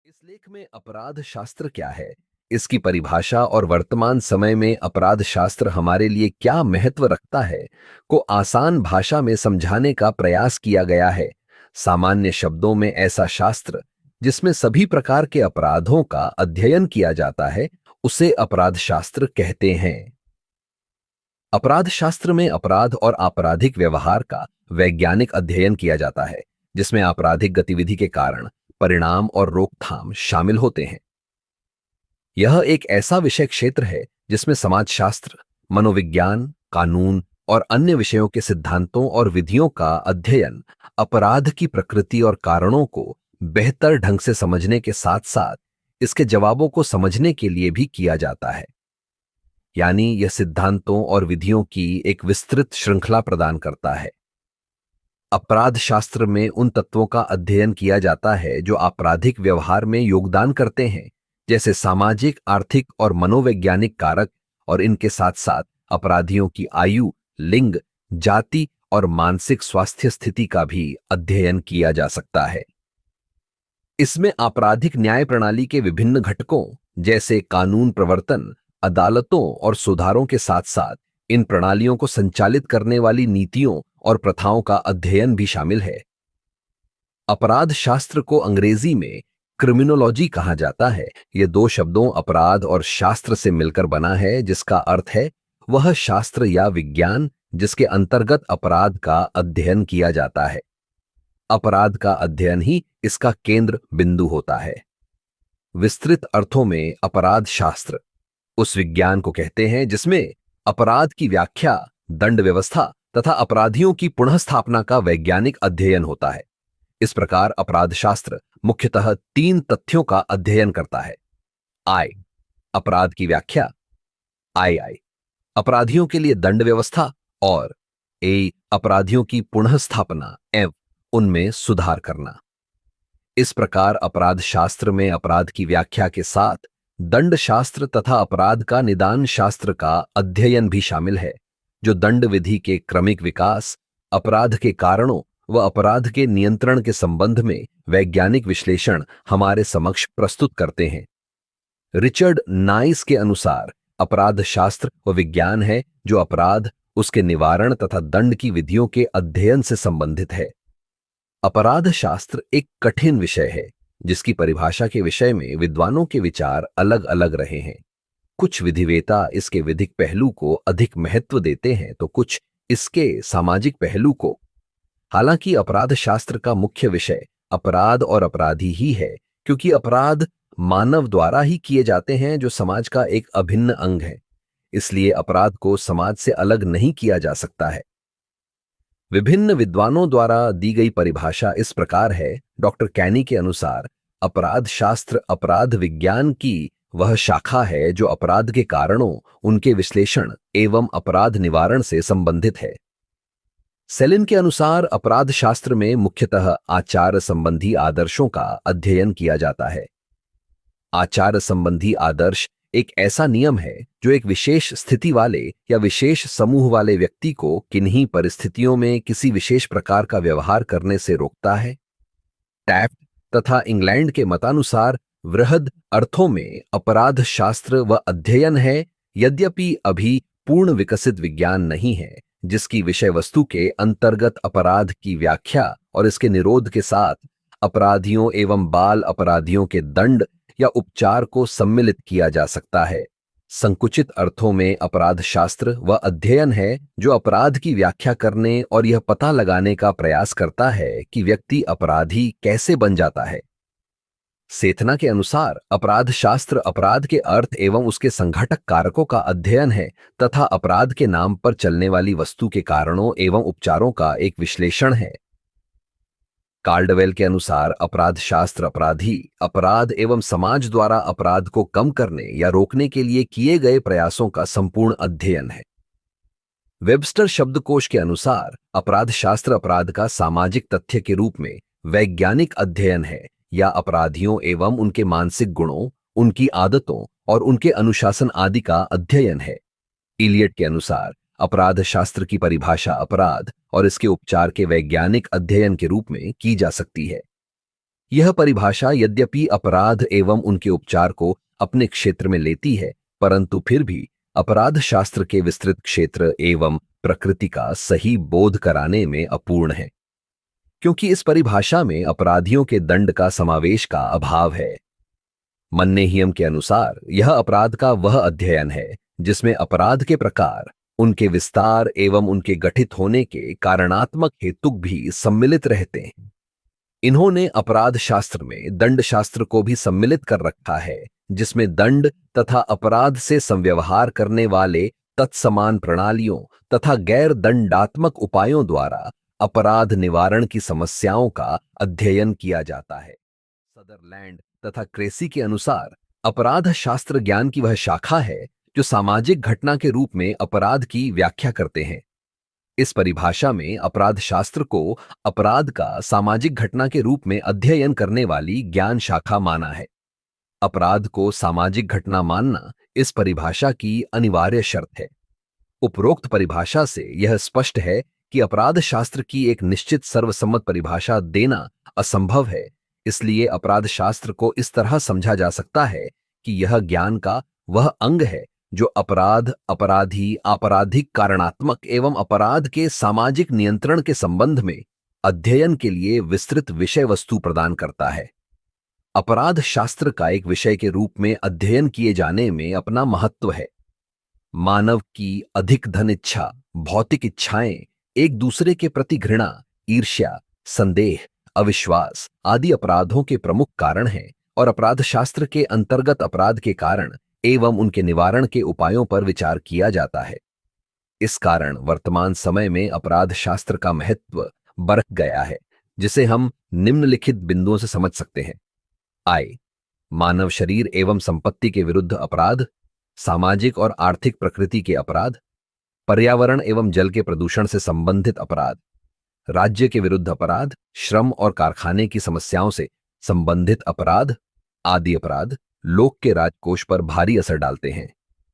इस लेख में अपराध शास्त्र क्या है, इसकी परिभाषा और वर्तमान समय में अपराध शास्त्र हमारे लिए क्या महत्व रखता है, को आसान भाषा में समझाने का प्रयास किया गया है। सामान्य शब्दों में ऐसा शास्त्र जिसमें सभी प्रकार के अपराधों का अध्ययन किया जाता है, उसे अपराध शास्त्र कहते हैं। अपराध शास्त्र में अपराध और आपराधिक व्यवहार का वैज्ञानिक अध्ययन किया जाता है, जिसमें आपराधिक गतिविधि के कारण, परिणाम और रोकथाम शामिल होते हैं। यह एक ऐसा विषय क्षेत्र है जिसमें समाजशास्त्र, मनोविज्ञान, कानून और अन्य विषयों के सिद्धांतों और विधियों का अध्ययन अपराध की प्रकृति और कारणों को बेहतर ढंग से समझने के साथ साथ इसके जवाबों को समझने के लिए भी किया जाता है। यानी यह सिद्धांतों और विधियों की एक विस्तृत श्रृंखला प्रदान करता है। अपराध शास्त्र में उन तत्वों का अध्ययन किया जाता है जो आपराधिक व्यवहार में योगदान करते हैं, जैसे सामाजिक, आर्थिक और मनोवैज्ञानिक कारक, और इनके साथ साथ अपराधियों की आयु, लिंग, जाति और मानसिक स्वास्थ्य स्थिति का भी अध्ययन किया जा सकता है। इसमें आपराधिक न्याय प्रणाली के विभिन्न घटकों जैसे कानून प्रवर्तन, अदालतों और सुधारों के साथ साथ इन प्रणालियों को संचालित करने वाली नीतियों और प्रथाओं का अध्ययन भी शामिल है। अपराध शास्त्र को अंग्रेजी में क्रिमिनोलॉजी कहा जाता है। यह दो शब्दों अपराध और शास्त्र से मिलकर बना है, जिसका अर्थ है वह शास्त्र या विज्ञान जिसके अंतर्गत अपराध का अध्ययन किया जाता है। अपराध का अध्ययन ही इसका केंद्र बिंदु होता है। विस्तृत अर्थों में अपराध शास्त्र उस विज्ञान को कहते हैं जिसमें अपराध की व्याख्या, दंड व्यवस्था तथा अपराधियों की पुनःस्थापना का वैज्ञानिक अध्ययन होता है। इस प्रकार अपराध शास्त्र मुख्यतः तीन तथ्यों का अध्ययन करता है। आई, अपराध की व्याख्या, आई अपराधियों के लिए दंड व्यवस्था, और ए, अपराधियों की पुनःस्थापना एवं उनमें सुधार करना। इस प्रकार अपराध शास्त्र में अपराध की व्याख्या के साथ दंड शास्त्र तथा अपराध का निदान शास्त्र का अध्ययन भी शामिल है, जो दंड विधि के क्रमिक विकास, अपराध के कारणों व अपराध के नियंत्रण के संबंध में वैज्ञानिक विश्लेषण हमारे समक्ष प्रस्तुत करते हैं। रिचर्ड नाइस के अनुसार अपराध शास्त्र वह विज्ञान है जो अपराध, उसके निवारण तथा दंड की विधियों के अध्ययन से संबंधित है। अपराध शास्त्र एक कठिन विषय है जिसकी परिभाषा के विषय में विद्वानों के विचार अलग अलग रहे हैं। कुछ विधिवेता इसके विधिक पहलू को अधिक महत्व देते हैं तो कुछ इसके सामाजिक पहलू को। हालांकि अपराध शास्त्र का मुख्य विषय अपराध और अपराधी ही है, क्योंकि अपराध मानव द्वारा ही किए जाते हैं जो समाज का एक अभिन्न अंग है। इसलिए अपराध को समाज से अलग नहीं किया जा सकता है। विभिन्न विद्वानों द्वारा दी गई परिभाषा इस प्रकार है। डॉक्टर कैनी के अनुसार अपराध शास्त्र अपराध विज्ञान की वह शाखा है जो अपराध के कारणों, उनके विश्लेषण एवं अपराध निवारण से संबंधित है। सेलिन के अनुसार अपराध शास्त्र में मुख्यतः आचार संबंधी आदर्शों का अध्ययन किया जाता है। आचार संबंधी आदर्श एक ऐसा नियम है जो एक विशेष स्थिति वाले या विशेष समूह वाले व्यक्ति को किन्हीं परिस्थितियों में किसी विशेष प्रकार का व्यवहार करने से रोकता है। टैफ्ट तथा इंग्लैंड के मतानुसार वृहद अर्थों में अपराध शास्त्र व अध्ययन है, यद्यपि अभी पूर्ण विकसित विज्ञान नहीं है जिसकी विषय वस्तु के अंतर्गत अपराध की व्याख्या और इसके निरोध के साथ अपराधियों एवं बाल अपराधियों के दंड या उपचार को सम्मिलित किया जा सकता है। संकुचित अर्थों में अपराध शास्त्र वह अध्ययन है जो अपराध की व्याख्या करने और यह पता लगाने का प्रयास करता है कि व्यक्ति अपराधी कैसे बन जाता है। सेथना के अनुसार अपराध शास्त्र अपराध के अर्थ एवं उसके संघटक कारकों का अध्ययन है तथा अपराध के नाम पर चलने वाली वस्तु के कारणों एवं उपचारों का एक विश्लेषण है। कार्डवेल के अनुसार अपराध शास्त्र अपराधी, अपराध एवं समाज द्वारा अपराध को कम करने या रोकने के लिए किए गए प्रयासों का संपूर्ण अध्ययन है। वेबस्टर शब्दकोश के अनुसार अपराध शास्त्र अपराध का सामाजिक तथ्य के रूप में वैज्ञानिक अध्ययन है या अपराधियों एवं उनके मानसिक गुणों, उनकी आदतों और उनके अनुशासन आदि का अध्ययन है। इलियट के अनुसार अपराध शास्त्र की परिभाषा अपराध और इसके उपचार के वैज्ञानिक अध्ययन के रूप में की जा सकती है। यह परिभाषा यद्यपि अपराध एवं उनके उपचार को अपने क्षेत्र में लेती है, परंतु फिर भी अपराध शास्त्र के विस्तृत क्षेत्र एवं प्रकृति का सही बोध कराने में अपूर्ण है, क्योंकि इस परिभाषा में अपराधियों के दंड का समावेश का अभाव है। मन्नेहियम के अनुसार यह अपराध का वह अध्ययन है जिसमें अपराध के प्रकार, उनके विस्तार एवं उनके गठित होने के कारणात्मक हेतुक भी सम्मिलित रहते हैं। इन्होंने अपराध शास्त्र में दंड शास्त्र को भी सम्मिलित कर रखा है, जिसमें दंड तथा अपराध से संव्यवहार करने वाले तत्समान प्रणालियों तथा गैर दंडात्मक उपायों द्वारा अपराध निवारण की समस्याओं का अध्ययन किया जाता है। सदरलैंड तथा क्रेसी के अनुसार अपराध शास्त्र ज्ञान की वह शाखा है जो सामाजिक घटना के रूप में अपराध की व्याख्या करते हैं। इस परिभाषा में अपराध शास्त्र को अपराध का सामाजिक घटना के रूप में अध्ययन करने वाली ज्ञान शाखा माना है। अपराध को सामाजिक घटना मानना इस परिभाषा की अनिवार्य शर्त है। उपरोक्त परिभाषा से यह स्पष्ट है कि अपराध शास्त्र की एक निश्चित सर्वसम्मत परिभाषा देना असंभव है। इसलिए अपराध शास्त्र को इस तरह समझा जा सकता है कि यह ज्ञान का वह अंग है जो अपराध, अपराधी, आपराधिक, कारणात्मक एवं अपराध के सामाजिक नियंत्रण के संबंध में अध्ययन के लिए विस्तृत विषय वस्तु प्रदान करता है। अपराध शास्त्र का एक विषय के रूप में अध्ययन किए जाने में अपना महत्व है। मानव की अधिक धन इच्छा, भौतिक इच्छाएं, एक दूसरे के प्रति घृणा, ईर्ष्या, संदेह, अविश्वास आदि अपराधों के प्रमुख कारण हैं और अपराध शास्त्र के अंतर्गत अपराध के कारण एवं उनके निवारण के उपायों पर विचार किया जाता है। इस कारण वर्तमान समय में अपराध शास्त्र का महत्व बढ़ गया है, जिसे हम निम्नलिखित बिंदुओं से समझ सकते हैं। आय, मानव शरीर एवं संपत्ति के विरुद्ध अपराध, सामाजिक और आर्थिक प्रकृति के अपराध, पर्यावरण एवं जल के प्रदूषण से संबंधित अपराध, राज्य के विरुद्ध अपराध, श्रम और कारखाने की समस्याओं से संबंधित अपराध आदि अपराध लोक के राजकोष पर भारी असर डालते हैं,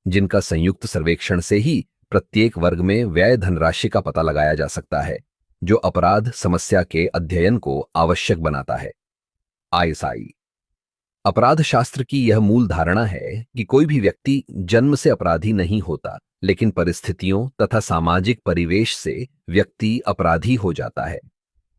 जिनका संयुक्त सर्वेक्षण से ही प्रत्येक वर्ग में व्यय धनराशि का पता लगाया जा सकता है, जो अपराध समस्या के अध्ययन को आवश्यक बनाता है। आईएसआई अपराध शास्त्र की यह मूल धारणा है कि कोई भी व्यक्ति जन्म से अपराधी नहीं होता, लेकिन परिस्थितियों तथा सामाजिक परिवेश से व्यक्ति अपराधी हो जाता है।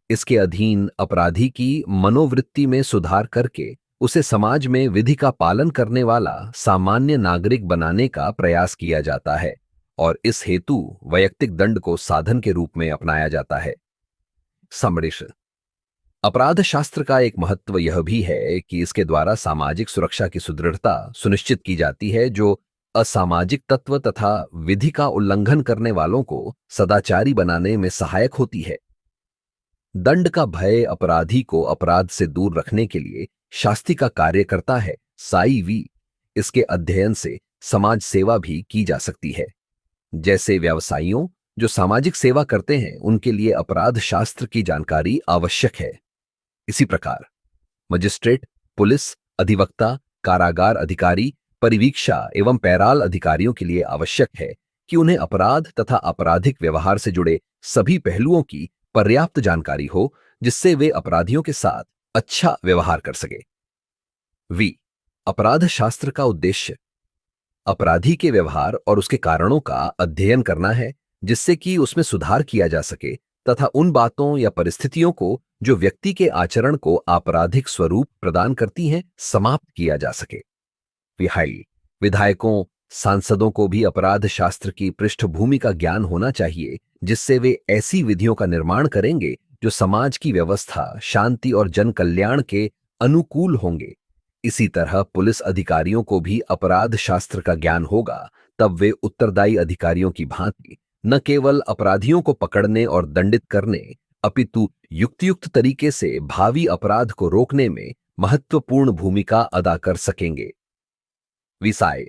इसके अधीन अपराधी की मनोवृत्ति में सुधार करके उसे समाज में विधि का पालन करने वाला सामान्य नागरिक बनाने का प्रयास किया जाता है और इस हेतु वैयक्तिक दंड को साधन के रूप में अपनाया जाता है। समरिश अपराध शास्त्र का एक महत्व यह भी है कि इसके द्वारा सामाजिक सुरक्षा की सुदृढ़ता सुनिश्चित की जाती है, जो असामाजिक तत्व तथा विधि का उल्लंघन करने वालों को सदाचारी बनाने में सहायक होती है। दंड का भय अपराधी को अपराध से दूर रखने के लिए शास्ति का कार्य करता है। साई वी इसके अध्ययन से समाज सेवा भी की जा सकती है। जैसे व्यवसायियों जो सामाजिक सेवा करते हैं, उनके लिए अपराध शास्त्र की जानकारी आवश्यक है। इसी प्रकार मजिस्ट्रेट, पुलिस, अधिवक्ता, कारागार अधिकारी, परिवीक्षा एवं पैराल अधिकारियों के लिए आवश्यक है कि उन्हें अपराध तथा आपराधिक व्यवहार से जुड़े सभी पहलुओं की पर्याप्त जानकारी हो, जिससे वे अपराधियों के साथ अच्छा व्यवहार कर सके। वी अपराध शास्त्र का उद्देश्य अपराधी के व्यवहार और उसके कारणों का अध्ययन करना है, जिससे कि उसमें सुधार किया जा सके तथा उन बातों या परिस्थितियों को जो व्यक्ति के आचरण को आपराधिक स्वरूप प्रदान करती हैं, समाप्त किया जा सके। विधायकों, सांसदों को भी अपराध शास्त्र की पृष्ठभूमि का ज्ञान होना चाहिए, जिससे वे ऐसी विधियों का निर्माण करेंगे जो समाज की व्यवस्था, शांति और जन कल्याण के अनुकूल होंगे। इसी तरह पुलिस अधिकारियों को भी अपराध शास्त्र का ज्ञान होगा, तब वे उत्तरदायी अधिकारियों की भांति न केवल अपराधियों को पकड़ने और दंडित करने, अपितु युक्तियुक्त तरीके से भावी अपराध को रोकने में महत्वपूर्ण भूमिका अदा कर सकेंगे। विसाय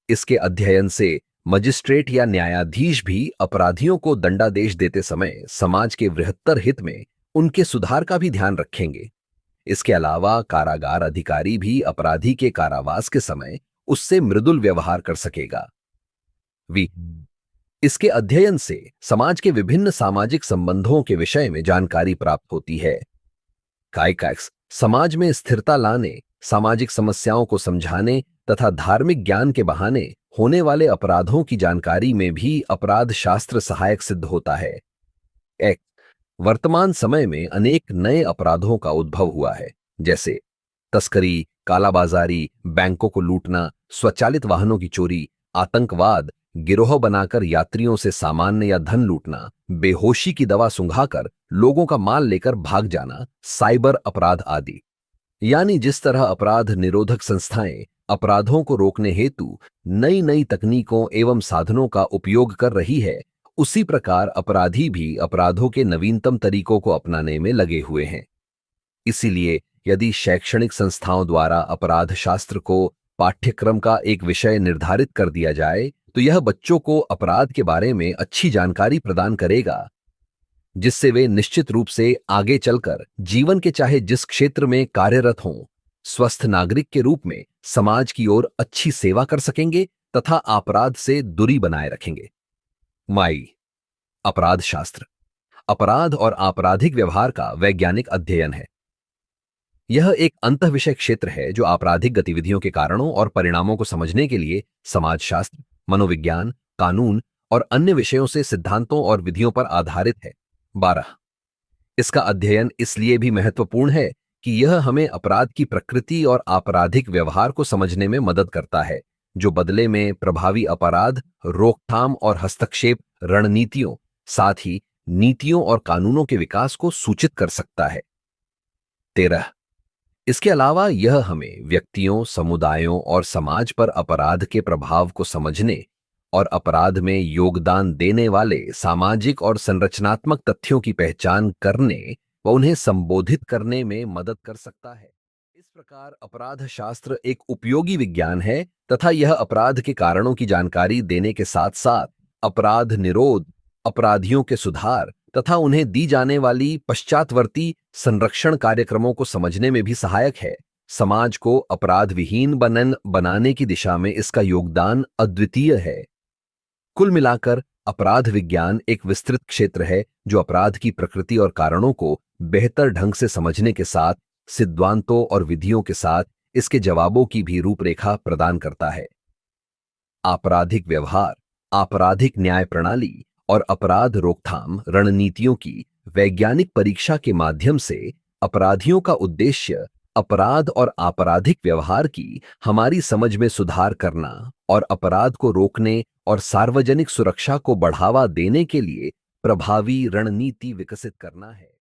इसके अध्ययन से मजिस्ट्रेट या न्यायाधीश भी अपराधियों को दंडादेश देते समय समाज के बृहत्तर हित में उनके सुधार का भी ध्यान रखेंगे। इसके अलावा कारागार अधिकारी भी अपराधी के कारावास के समय उससे मृदुल व्यवहार कर सकेगा। इसके अध्ययन से समाज के विभिन्न सामाजिक संबंधों के विषय में जानकारी प्राप्त होती है। काइकैक्स समाज में स्थिरता लाने, सामाजिक समस्याओं को समझाने तथा धार्मिक ज्ञान के बहाने होने वाले अपराधों की जानकारी में भी अपराध शास्त्र सहायक सिद्ध होता है। एक वर्तमान समय में अनेक नए अपराधों का उद्भव हुआ है, जैसे तस्करी, कालाबाजारी, बैंकों को लूटना, स्वचालित वाहनों की चोरी, आतंकवाद, गिरोह बनाकर यात्रियों से सामान्य या धन लूटना, बेहोशी की दवा सुंघाकर लोगों का माल लेकर भाग जाना, साइबर अपराध आदि। यानी जिस तरह अपराध निरोधक संस्थाएं अपराधों को रोकने हेतु नई नई तकनीकों एवं साधनों का उपयोग कर रही है, उसी प्रकार अपराधी भी अपराधों के नवीनतम तरीकों को अपनाने में लगे हुए हैं। इसीलिए यदि शैक्षणिक संस्थाओं द्वारा अपराध शास्त्र को पाठ्यक्रम का एक विषय निर्धारित कर दिया जाए, तो यह बच्चों को अपराध के बारे में अच्छी जानकारी प्रदान करेगा, जिससे वे निश्चित रूप से आगे चलकर जीवन के चाहे जिस क्षेत्र में कार्यरत हों, स्वस्थ नागरिक के रूप में समाज की ओर अच्छी सेवा कर सकेंगे तथा अपराध से दूरी बनाए रखेंगे। माई अपराध शास्त्र अपराध और आपराधिक व्यवहार का वैज्ञानिक अध्ययन है। यह एक अंतःविषय क्षेत्र है जो आपराधिक गतिविधियों के कारणों और परिणामों को समझने के लिए समाजशास्त्र, मनोविज्ञान, कानून और अन्य विषयों से सिद्धांतों और विधियों पर आधारित है। 12 इसका अध्ययन इसलिए भी महत्वपूर्ण है कि यह हमें अपराध की प्रकृति और आपराधिक व्यवहार को समझने में मदद करता है, जो बदले में प्रभावी अपराध रोकथाम और हस्तक्षेप रणनीतियों, साथ ही नीतियों और कानूनों के विकास को सूचित कर सकता है। 13 इसके अलावा यह हमें व्यक्तियों, समुदायों और समाज पर अपराध के प्रभाव को समझने और अपराध में योगदान देने वाले सामाजिक और संरचनात्मक तथ्यों की पहचान करने व उन्हें संबोधित करने में मदद कर सकता है। इस प्रकार अपराध शास्त्र एक उपयोगी विज्ञान है तथा यह अपराध के कारणों की जानकारी देने के साथ साथ अपराध निरोध, अपराधियों के सुधार तथा उन्हें दी जाने वाली पश्चातवर्ती संरक्षण कार्यक्रमों को समझने में भी सहायक है। समाज को अपराध विहीन बनाने की दिशा में इसका योगदान अद्वितीय है। कुल मिलाकर अपराध विज्ञान एक विस्तृत क्षेत्र है जो अपराध की प्रकृति और कारणों को बेहतर ढंग से समझने के साथ सिद्धांतों और विधियों के साथ इसके जवाबों की भी रूपरेखा प्रदान करता है। आपराधिक व्यवहार, आपराधिक न्याय प्रणाली और अपराध रोकथाम रणनीतियों की वैज्ञानिक परीक्षा के माध्यम से अपराधियों का उद्देश्य अपराध और आपराधिक व्यवहार की हमारी समझ में सुधार करना और अपराध को रोकने और सार्वजनिक सुरक्षा को बढ़ावा देने के लिए प्रभावी रणनीति विकसित करना है।